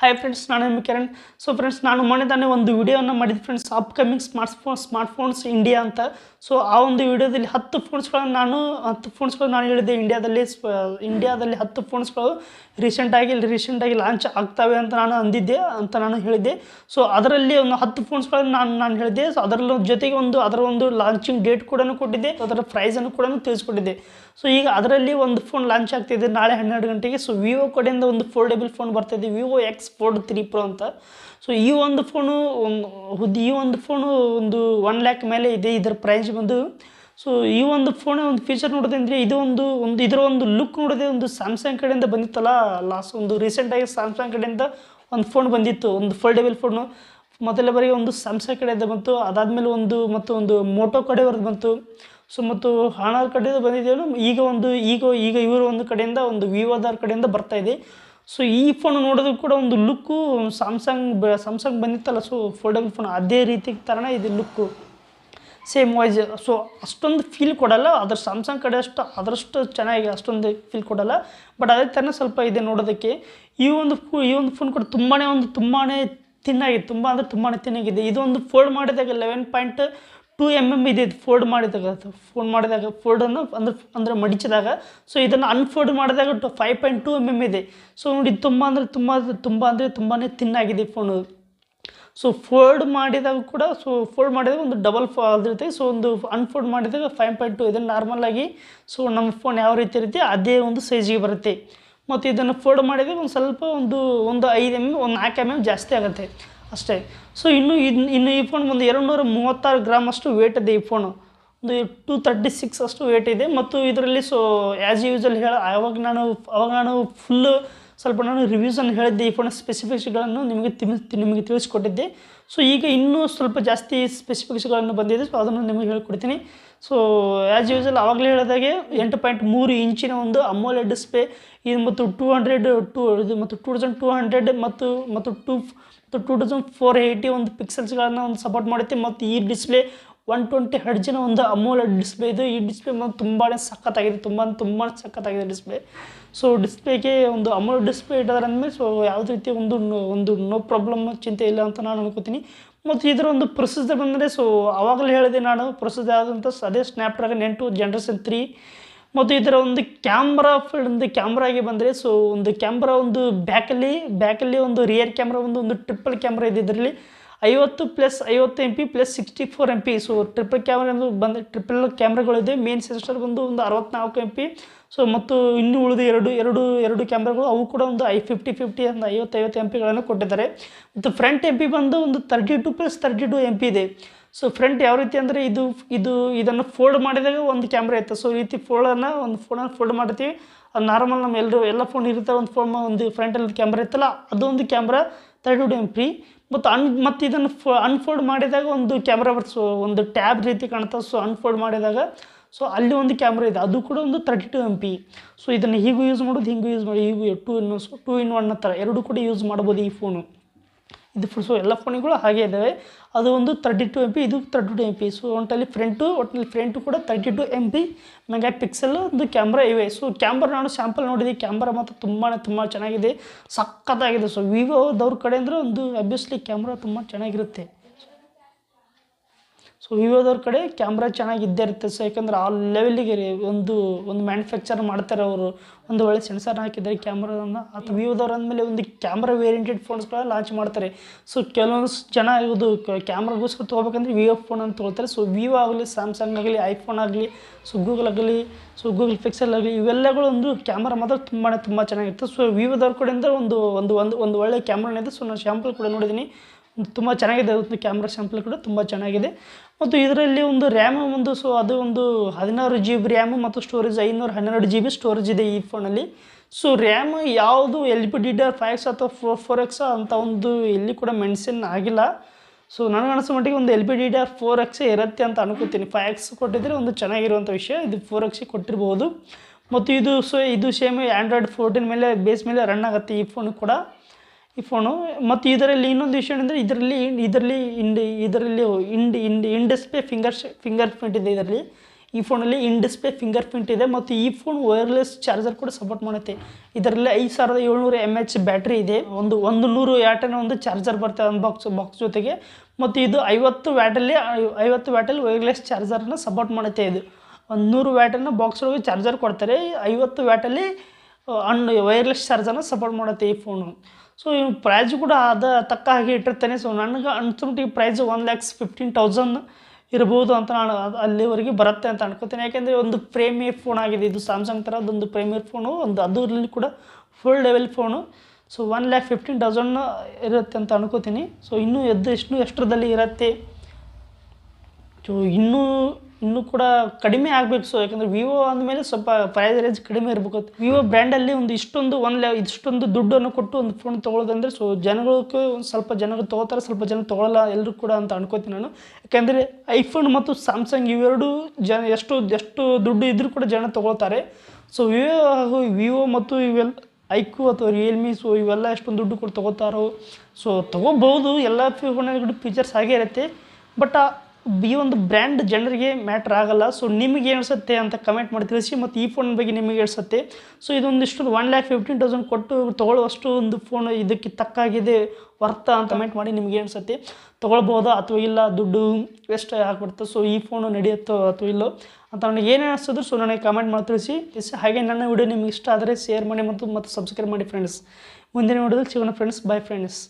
Hi friends, ನಾನು ನಿಮ್ಮ Kiran. So friends, ನಾನು ಮೊನ್ನೆ ತಾನೇ ಒಂದು ವಿಡಿಯೋನ ಮಾಡಿದ್ದೆ ಫ್ರೆಂಡ್ಸ್, ಅಪ್ಕಮಿಂಗ್ ಸ್ಮಾರ್ಟ್ಫೋನ್ಸ್ ಇಂಡಿಯಾ ಅಂತ. ಸೊ ಆ ಒಂದು ವಿಡಿಯೋದಲ್ಲಿ 10 ಫೋನ್ಸ್ಗಳು ನಾನು ಹೇಳಿದ್ದೆ. ಇಂಡಿಯಾದಲ್ಲಿ 10 ಫೋನ್ಸ್ಗಳು ರೀಸೆಂಟಾಗಿ ಲಾಂಚ್ ಆಗ್ತವೆ ಅಂತ ನಾನು ಹೇಳಿದ್ದೆ. ಸೊ ಅದರಲ್ಲಿ ಒಂದು 10 ಫೋನ್ಸ್ಗಳನ್ನು ನಾನು ಹೇಳಿದ್ದೆ. ಸೊ ಅದರ ಜೊತೆಗೆ ಅದರ ಒಂದು ಲಾಂಚಿಂಗ್ ಡೇಟ್ ಕೂಡ ಕೊಟ್ಟಿದ್ದೆ, ಅದರ ಪ್ರೈಸನ್ನು ಕೂಡ ತಿಳಿಸ್ಕೊಟ್ಟಿದ್ದೆ. ಸೊ ಈಗ ಅದರಲ್ಲಿ ಒಂದು ಫೋನ್ ಲಾಂಚ್ ಆಗ್ತಿದೆ ನಾಳೆ 12 ಗಂಟೆಗೆ. ಸೊ ವಿವೋ ಕಡೆಯಿಂದ ಒಂದು ಫೋಲ್ಡೇಬಲ್ ಫೋನ್ ಬರ್ತಾಯಿದೆ, ವಿವೋ X4 3 Pro ಅಂತ. ಸೊ ಈ ಒಂದು ಫೋನು ಒಂದು 1 ಲ್ಯಾಕ್ ಮೇಲೆ ಇದೆ ಇದರ ಪ್ರೈಸ್ ಬಂದು. ಸೊ ಈ ಒಂದು ಫೋನ್ ಒಂದು ಫೀಚರ್ ನೋಡೋದು ಅಂದರೆ ಇದರ ಒಂದು ಲುಕ್ ನೋಡೋದೆ ಒಂದು ಸ್ಯಾಮ್ಸಂಗ್ ಕಡೆಯಿಂದ ಬಂದಿತ್ತಲ್ಲ, ರೀಸೆಂಟಾಗಿ ಸ್ಯಾಮ್ಸಂಗ್ ಕಡೆಯಿಂದ ಒಂದು ಫೋನ್ ಬಂದಿತ್ತು, ಒಂದು ಫೋಲ್ಡೇಬಲ್ ಫೋನು. ಮೊದಲ ಬಾರಿಗೆ ಒಂದು ಸ್ಯಾಮ್ಸಂಗ್ ಕಡೆಯಿಂದ ಬಂತು, ಅದಾದಮೇಲೆ ಒಂದು ಮೋಟೋ ಕಡೆಯವ್ರದ್ದು ಬಂತು. ಸೊ ಮತ್ತು ಹಾನರ್ ಕಡೆಯಿಂದ ಬಂದಿದ್ದೇನು, ಈಗ ಇವರು ಒಂದು ಕಡೆಯಿಂದ ಒಂದು ವಿವೋದವ್ರ ಕಡೆಯಿಂದ ಬರ್ತಾಯಿದೆ. ಸೊ ಈ ಫೋನ್ ನೋಡೋದು ಕೂಡ ಒಂದು ಲುಕ್ಕು ಸ್ಯಾಮ್ಸಂಗ್ ಬಂದಿತ್ತಲ್ಲ, ಸೊ ಫೋಲ್ಡಬಲ್ ಫೋನ್ ಅದೇ ರೀತಿ ಥರನ ಇದೆ ಲುಕ್ಕು, ಸೇಮ್ ವಾಯ್ಸ್. ಸೊ ಅಷ್ಟೊಂದು ಫೀಲ್ ಕೊಡಲ್ಲ, ಸ್ಯಾಮ್ಸಂಗ್ ಕಡೆ ಅದರಷ್ಟು ಚೆನ್ನಾಗಿ ಅಷ್ಟೊಂದು ಫೀಲ್ ಕೊಡಲ್ಲ, ಬಟ್ ಅದೇ ಥರನೇ ಸ್ವಲ್ಪ ಇದೆ ನೋಡೋದಕ್ಕೆ. ಈ ಒಂದು ಫೋನ್ ಕೂಡ ತುಂಬಾ ತಿನ್ನಾಗಿದೆ, ತುಂಬಾ ತಿನ್ನಾಗಿದೆ. ಇದೊಂದು ಫೋಲ್ಡ್ ಮಾಡಿದಾಗ 11.2 mm ಇದೆ. ಫೋಲ್ಡ್ ಮಾಡಿದಾಗ ಫೋಲ್ಡನ್ನು ಅಂದರೆ ಮಡಿಚಿದಾಗ. ಸೊ ಇದನ್ನು ಅನ್ಫೋಲ್ಡ್ ಮಾಡಿದಾಗ 5.2 mm ಇದೆ. ಸೊ ನೋಡಿ, ತುಂಬಾ ತಿನ್ನಾಗಿದೆ ಫೋನು. ಸೊ ಫೋಲ್ಡ್ ಮಾಡಿದಾಗ ಒಂದು ಡಬಲ್ ಇರುತ್ತೆ. ಸೊ ಒಂದು ಅನ್ಫೋಲ್ಡ್ ಮಾಡಿದಾಗ 5.2 ಇದೆ ನಾರ್ಮಲಾಗಿ. ಸೊ ನಮ್ಮ ಫೋನ್ ಯಾವ ರೀತಿ ಇರುತ್ತೆ ಅದೇ ಒಂದು ಸೈಜಿಗೆ ಬರುತ್ತೆ. ಮತ್ತು ಇದನ್ನು ಫೋಲ್ಡ್ ಮಾಡಿದಾಗ ಒಂದು ಸ್ವಲ್ಪ ಒಂದು 5 mm, ಒಂದು 4 mm ಜಾಸ್ತಿ ಆಗುತ್ತೆ ಅಷ್ಟೇ. ಸೊ ಇನ್ನು ಈ ಫೋನ್ ಒಂದು 236 ಗ್ರಾಮ್ ಅಷ್ಟು ವೇಟ್ ಇದೆ. ಈ ಫೋನು ಒಂದು 236 ಅಷ್ಟು ವೇಟ್ ಇದೆ. ಮತ್ತು ಇದರಲ್ಲಿ ಆ್ಯಸ್ ಯೂಸಲ್ ಅವಾಗ ನಾನು ಫುಲ್ಲು ಸ್ವಲ್ಪ ರಿವ್ಯೂಸನ್ನು ಹೇಳಿದ್ದೆ, ಈ ಫೋನ್ ಸ್ಪೆಸಿಫಿಕ್ಸ್ಗಳನ್ನು ನಿಮಗೆ ತಿಳಿಸ್ಕೊಟ್ಟಿದ್ದೆ. ಸೊ ಈಗ ಇನ್ನೂ ಸ್ವಲ್ಪ ಜಾಸ್ತಿ ಸ್ಪೆಸಿಫಿಕ್ಸ್ಗಳನ್ನು ಬಂದಿದೆ, ಸೊ ಅದನ್ನು ನಿಮಗೆ ಹೇಳ್ಕೊಡ್ತೀನಿ. ಸೊ ಆ್ಯಸ್ ಯೂಸಲ್ ಆವಾಗಲೇ ಹೇಳಿದಾಗೆ 8.3 ಇಂಚಿನ ಒಂದು ಅಮೋಲೆಡ್ ಡಿಸ್ಪ್ಲೇ ಇದು, ಮತ್ತು 2200 ಮತ್ತು 2480 ಒಂದು ಪಿಕ್ಸೆಲ್ಸ್ಗಳನ್ನು ಸಪೋರ್ಟ್ ಮಾಡುತ್ತೆ. ಮತ್ತು ಈ ಡಿಸ್ಪ್ಲೇ 120 ಹರ್ಟ್ಜಿನ ಒಂದು ಅಮೋಲೆಡ್ ಡಿಸ್ಪ್ಲೇ ಇದು. ಈ ಡಿಸ್ಪ್ಲೇ ತುಂಬಾ ಸಖತ್ತಾಗಿದೆ, ತುಂಬಾ ಸಖತ್ತಾಗಿದೆ ಡಿಸ್ಪ್ಲೇ. ಸೊ ಡಿಸ್ಪ್ಲೇಗೆ ಒಂದು ಅಮೋಲೆಡ್ ಡಿಸ್ಪ್ಲೇ ಇಟ್ಟಿದ್ದಾರೆ ಅಂದಮೇಲೆ ಸೊ ಯಾವುದೇ ರೀತಿ ಒಂದು ನೋ ಪ್ರಾಬ್ಲಮ್, ಚಿಂತೆ ಇಲ್ಲ ಅಂತ ನಾನು ಅನ್ಕೋತೀನಿ. ಮತ್ತು ಇದರ ಒಂದು ಪ್ರೊಸೆಸರ್ ಬಂದರೆ, ಸೊ ಆವಾಗಲೇ ಹೇಳಿದೆ ನಾನು, ಪ್ರೊಸೆಸರ್ ಯಾವುದಂತ ಅದೇ ಸ್ನ್ಯಾಪ್ಡ್ರ್ಯಾಗನ್ 8 ಜನರೇಷನ್ 3. ಮತ್ತು ಇದರ ಒಂದು ಕ್ಯಾಮ್ರಾಗೆ ಬಂದರೆ, ಸೊ ಒಂದು ಕ್ಯಾಮ್ರಾ ಒಂದು ಬ್ಯಾಕಲ್ಲಿ ಒಂದು ರಿಯರ್ ಕ್ಯಾಮ್ರಾ ಒಂದು ಟ್ರಿಪಲ್ ಕ್ಯಾಮ್ರಾ ಇದೆ. ಇದರಲ್ಲಿ 50+50 MP + 64 MP. ಸೊ ಟ್ರಿಪಲ್ ಕ್ಯಾಮ್ರಾಗಳಿದೆ. ಮೇನ್ ಸೆನ್ಸರ್ ಬಂದು ಒಂದು 64 MP. ಸೊ ಮತ್ತು ಇನ್ನೂ ಉಳಿದ ಎರಡು ಕ್ಯಾಮ್ರಾಗಳು, ಅವು ಕೂಡ ಒಂದು 50 ಒಂದು 50 MP ಕೊಟ್ಟಿದ್ದಾರೆ. ಮತ್ತು ಫ್ರಂಟ್ MP ಬಂದು ಒಂದು 32+32 MP ಇದೆ. ಸೊ ಫ್ರಂಟ್ ಯಾವ ರೀತಿ ಅಂದರೆ, ಇದನ್ನು ಫೋಲ್ಡ್ ಮಾಡಿದಾಗ ಒಂದು ಕ್ಯಾಮ್ರಾ ಇರುತ್ತೆ. ಸೊ ಈ ರೀತಿ ಫೋನನ್ನು ಫೋಲ್ಡ್ ಮಾಡ್ತೀವಿ, ಅದು ನಾರ್ಮಲ್ ನಮ್ಮ ಎಲ್ಲ ಫೋನ್ ಇರುತ್ತೆ. ಒಂದು ಫ್ರಂಟಲ್ಲಿ ಕ್ಯಾಮ್ರಾ ಇತ್ತಲ್ಲ, ಅದೊಂದು ಕ್ಯಾಮ್ರಾ 32 MP. ಮತ್ತು ಇದನ್ನು ಅನ್ಫೋಲ್ಡ್ ಮಾಡಿದಾಗ ಒಂದು ಕ್ಯಾಮ್ರಾ ಬರುತ್ತೆ. ಸೊ ಒಂದು ಟ್ಯಾಬ್ ರೀತಿ ಕಾಣುತ್ತೆ. ಸೊ ಅನ್ಫೋಲ್ಡ್ ಮಾಡಿದಾಗ ಸೊ ಅಲ್ಲಿ ಒಂದು ಕ್ಯಾಮ್ರಾ ಇದೆ, ಅದು ಕೂಡ ಒಂದು 32 MP. ಸೊ ಇದನ್ನು ಹೀಗೂ ಯೂಸ್ ಮಾಡೋದು, ಹಿಂಗೂ ಯೂಸ್ ಮಾಡಿ, ಹೀಗೂ 2 in 1 ಥರ ಎರಡು ಕೂಡ ಯೂಸ್ ಮಾಡ್ಬೋದು ಈ ಫೋನು. ಇದು ಸೊ ಎಲ್ಲ ಫೋನುಗಳು ಹಾಗೆ ಇದ್ದಾವೆ. ಅದು ಒಂದು 32 MP, ಇದು 32 MP. ಸೊ ಒಟ್ಟಿನಲ್ಲಿ ಫ್ರಂಟು ಕೂಡ 32 MP ಮೆಗಾ ಪಿಕ್ಸೆಲ್ ಒಂದು ಕ್ಯಾಮ್ರಾ ಇವೆ. ಸೊ ಕ್ಯಾಮ್ರಾ ನಾನು ಸ್ಯಾಂಪಲ್ ನೋಡಿದೆ, ಕ್ಯಾಮ್ರಾ ಮಾತ್ರ ತುಂಬ ಚೆನ್ನಾಗಿದೆ, ಸಖತ್ತಾಗಿದೆ. ಸೊ ವಿವೋದವ್ರ ಕಡೆ ಅಂದರೆ ಒಂದು ಅಬ್ವಿಯಸ್ಲಿ ಕ್ಯಾಮ್ರಾ ತುಂಬ ಚೆನ್ನಾಗಿರುತ್ತೆ. ಸೊ ವಿವೋದವ್ರ ಕಡೆ ಕ್ಯಾಮ್ರಾ ಚೆನ್ನಾಗಿದ್ದೇ ಇರುತ್ತೆ. ಸೊ ಯಾಕಂದರೆ ಆ ಲೆವೆಲ್ಲಿಗೆ ಒಂದು ಮ್ಯಾನುಫ್ಯಾಕ್ಚರ್ ಮಾಡ್ತಾರೆ ಅವರು, ಒಂದು ಒಳ್ಳೆ ಸೆನ್ಸರ್ ಹಾಕಿದ್ದಾರೆ ಕ್ಯಾಮ್ರಾದನ್ನು. ಅಥವಾ ವಿವೋದವ್ರು ಅಂದಮೇಲೆ ಒಂದು ಕ್ಯಾಮ್ರಾ ವೇರಿಯಂಟೆಡ್ ಫೋನ್ಸ್ಗಳ ಲಾಂಚ್ ಮಾಡ್ತಾರೆ. ಸೊ ಕೆಲವೊಂದು ಜನ ಇದು ಕ್ಯಾಮ್ರಾಗೋಸ್ಕರ ತೊಗೋಬೇಕಂದ್ರೆ ವಿವೋ ಫೋನ್ ಅಂತ ತೊಗೊಳ್ತಾರೆ. ಸೊ ವಿವೋ ಆಗಲಿ, ಸ್ಯಾಮ್ಸಂಗ್ ಆಗಲಿ, ಐಫೋನ್ ಆಗಲಿ, ಸೊ ಗೂಗಲ್ ಪಿಕ್ಸೆಲ್ ಆಗಲಿ, ಇವೆಲ್ಲಗಳು ಒಂದು ಕ್ಯಾಮ್ರಾ ಮಾತ್ರ ತುಂಬ ಚೆನ್ನಾಗಿರುತ್ತೆ. ಸೊ ವಿವೋದವ್ರ ಕಡೆಯಿಂದ ಒಂದು ಒಳ್ಳೆ ಕ್ಯಾಮ್ರಾನಿದೆ. ಸೊ ನಾನು ಸ್ಯಾಂಪಲ್ ಕೂಡ ನೋಡಿದ್ದೀನಿ, ತುಂಬ ಚೆನ್ನಾಗಿದೆ. ಒಂದು ಕ್ಯಾಮ್ರಾ ಸ್ಯಾಂಪಲ್ ಕೂಡ ತುಂಬ ಚೆನ್ನಾಗಿದೆ. ಮತ್ತು ಇದರಲ್ಲಿ ಒಂದು ರ್ಯಾಮ್ ಸೊ ಅದು ಒಂದು 16 GB ರ್ಯಾಮು ಮತ್ತು ಸ್ಟೋರೇಜ್ 512 GB ಸ್ಟೋರೇಜ್ ಇದೆ ಈ ಫೋನಲ್ಲಿ. ಸೊ ರ್ಯಾಮ್ ಯಾವುದು LPDDR5X ಅಥವಾ 4X ಅಂತ ಒಂದು ಎಲ್ಲಿ ಕೂಡ ಮೆನ್ಷನ್ ಆಗಿಲ್ಲ. ಸೊ ನನಗನ್ನಿಸೋ ಮಟ್ಟಿಗೆ ಒಂದು LPDDR4X ಇರುತ್ತೆ ಅಂತ ಅನ್ಕೋತೀನಿ. 5X ಕೊಟ್ಟಿದ್ರೆ ಒಂದು ಚೆನ್ನಾಗಿರುವಂಥ ವಿಷಯ, ಇದು 4X ಕೊಟ್ಟಿರ್ಬೋದು. ಮತ್ತು ಇದು ಸೇಮ್ ಆ್ಯಂಡ್ರಾಯ್ಡ್ 14 ಬೇಸ್ ಮೇಲೆ ರನ್ ಆಗುತ್ತೆ ಈ ಫೋನು. ಮತ್ತು ಇದರಲ್ಲಿ ಇನ್ನೊಂದು ವಿಷಯ ಏನಂದರೆ, ಇದರಲ್ಲಿ ಇನ್ ಡಿಸ್ಪ್ಲೇ ಫಿಂಗರ್ ಪ್ರಿಂಟ್ ಇದೆ. ಈ ಫೋನಲ್ಲಿ ಇನ್ ಡಿಸ್ಪ್ಲೇ ಫಿಂಗರ್ ಪ್ರಿಂಟ್ ಇದೆ ಮತ್ತು ಈ ಫೋನ್ ವೈರ್ಲೆಸ್ ಚಾರ್ಜರ್ ಕೂಡ ಸಪೋರ್ಟ್ ಮಾಡುತ್ತೆ. ಇದರಲ್ಲಿ 5700 mAh ಬ್ಯಾಟ್ರಿ ಇದೆ. ಒಂದು 100 ವ್ಯಾಟಿನ ಒಂದು ಚಾರ್ಜರ್ ಬರುತ್ತೆ ಒಂದು ಬಾಕ್ಸ್ ಜೊತೆಗೆ. ಮತ್ತು ಇದು 50 ವ್ಯಾಟಲ್ಲಿ ವೈರ್ಲೆಸ್ ಚಾರ್ಜರ್ನ ಸಪೋರ್ಟ್ ಮಾಡುತ್ತೆ. ಇದು ಒಂದು 100 ವ್ಯಾಟನ್ನು ಬಾಕ್ಸ್ ಒಳಗೆ ಚಾರ್ಜರ್ ಕೊಡ್ತಾರೆ, 50 ವ್ಯಾಟಲ್ಲಿ ವೈರ್ಲೆಸ್ ಚಾರ್ಜರ್ನ ಸಪೋರ್ಟ್ ಮಾಡುತ್ತೆ ಈ ಫೋನು. ಸೊ ಈ ಪ್ರೈಸ್ ಕೂಡ ತಕ್ಕ ಹಾಗೆ ಇಟ್ಟಿರ್ತಾನೆ. ಸೊ ನನಗೆ ಅನ್ಸುಂಟು ಈ ಪ್ರೈಸ್ 1,15,000 ಇರ್ಬೋದು ಅಂತ ನಾನು ಅಲ್ಲಿವರೆಗೆ ಬರುತ್ತೆ ಅಂತ ಅನ್ಕೋತೀನಿ. ಯಾಕೆಂದರೆ ಒಂದು ಪ್ರೀಮಿಯರ್ ಫೋನ್ ಆಗಿದೆ ಇದು, ಸ್ಯಾಮ್ಸಂಗ್ ಥರದ್ದೊಂದು ಪ್ರೀಮಿಯರ್ ಫೋನು, ಅದರಲ್ಲಿ ಕೂಡ ಫುಲ್ ಲೆವೆಲ್ ಫೋನು. ಸೊ 1,15,000 ಇರುತ್ತೆ ಅಂತ ಅನ್ಕೋತೀನಿ. ಸೊ ಇನ್ನೂ ಎಷ್ಟರದಲ್ಲಿ ಇರುತ್ತೆ. ಸೊ ಇನ್ನೂ ಕೂಡ ಕಡಿಮೆ ಆಗಬೇಕು. ಸೊ ಯಾಕಂದರೆ ವಿವೋ ಅಂದಮೇಲೆ ಸ್ವಲ್ಪ ಪ್ರೈಸ್ ರೇಂಜ್ ಕಡಿಮೆ ಇರಬೇಕು. ವಿವೋ ಬ್ರ್ಯಾಂಡಲ್ಲಿ ಇಷ್ಟೊಂದು ದುಡ್ಡನ್ನು ಕೊಟ್ಟು ಒಂದು ಫೋನ್ ತೊಗೊಳ್ಳೋದಂದರೆ ಸೊ ಜನಗಳಿಗೆ ಸ್ವಲ್ಪ ಜನರು ತೊಗೋತಾರೆ, ಸ್ವಲ್ಪ ಜನ ತೊಗೊಳ್ಳಲ್ಲ ಎಲ್ಲರೂ ಕೂಡ ಅಂತ ಅನ್ಕೋತೀನಿ ನಾನು. ಯಾಕೆಂದರೆ ಐಫೋನ್ ಮತ್ತು ಸ್ಯಾಮ್ಸಂಗ್ ಇವೆರಡು ಎಷ್ಟು ದುಡ್ಡು ಇದ್ದರೂ ಕೂಡ ಜನ ತೊಗೊಳ್ತಾರೆ. ಸೊ ವಿವೋ ಮತ್ತು ಇವೆಲ್ಲ ಐಕ್ಯೂ ಅಥವಾ ರಿಯಲ್ಮಿ, ಸೊ ಇವೆಲ್ಲ ಎಷ್ಟೊಂದು ದುಡ್ಡು ಕೊಟ್ಟು ತೊಗೋತಾರೋ. ಸೊ ತೊಗೋಬೋದು, ಎಲ್ಲ ಫೋನ್ಗಳು ಫೀಚರ್ಸ್ ಹಾಗೆ ಇರುತ್ತೆ. ಬಟ್ ಈ ಒಂದು ಬ್ರ್ಯಾಂಡ್ ಜನರಿಗೆ ಮ್ಯಾಟ್ರ್ ಆಗಲ್ಲ. ಸೊ ನಿಮಗೆ ಅನಿಸುತ್ತೆ ಅಂತ ಕಮೆಂಟ್ ಮಾಡಿ ತಿಳಿಸಿ. ಮತ್ತು ಈ ಫೋನ್ ಬಗ್ಗೆ ನಿಮಗೆ ಅನಿಸುತ್ತೆ. ಸೊ ಇದೊಂದಿಷ್ಟು 1,15,000 ಕೊಟ್ಟು ತೊಗೊಳ್ಳುವಷ್ಟು ಒಂದು ಫೋನ್ ಇದಕ್ಕೆ ತಕ್ಕಾಗಿದೆ ವರ್ತ ಅಂತ ಕಮೆಂಟ್ ಮಾಡಿ. ನಿಮಗೆ ಅನಿಸುತ್ತೆ ತೊಗೊಳ್ಬೋದಾ ಅಥವಾ ಇಲ್ಲ, ದುಡ್ಡು ವೇಸ್ಟ್ ಆಗ್ಬಿಡುತ್ತೆ, ಸೊ ಈ ಫೋನು ನಡೆಯುತ್ತೋ ಅಥವಾ ಇಲ್ಲೋ ಅಂತ ನನಗೆ ಏನೇ ಅನಿಸಿದ್ರು ಸೊ ನನಗೆ ಕಮೆಂಟ್ ಮಾಡಿ ತಿಳಿಸಿ. ಹಾಗೆ ನನ್ನ ವಿಡಿಯೋ ನಿಮಗೆ ಇಷ್ಟ ಆದರೆ ಶೇರ್ ಮಾಡಿ ಮತ್ತು ಸಬ್ಸ್ಕ್ರೈಬ್ ಮಾಡಿ ಫ್ರೆಂಡ್ಸ್. ಮುಂದಿನ ವಿಡಿಯೋದಲ್ಲಿ ಸಿಗೋಣ ಫ್ರೆಂಡ್ಸ್. By friends.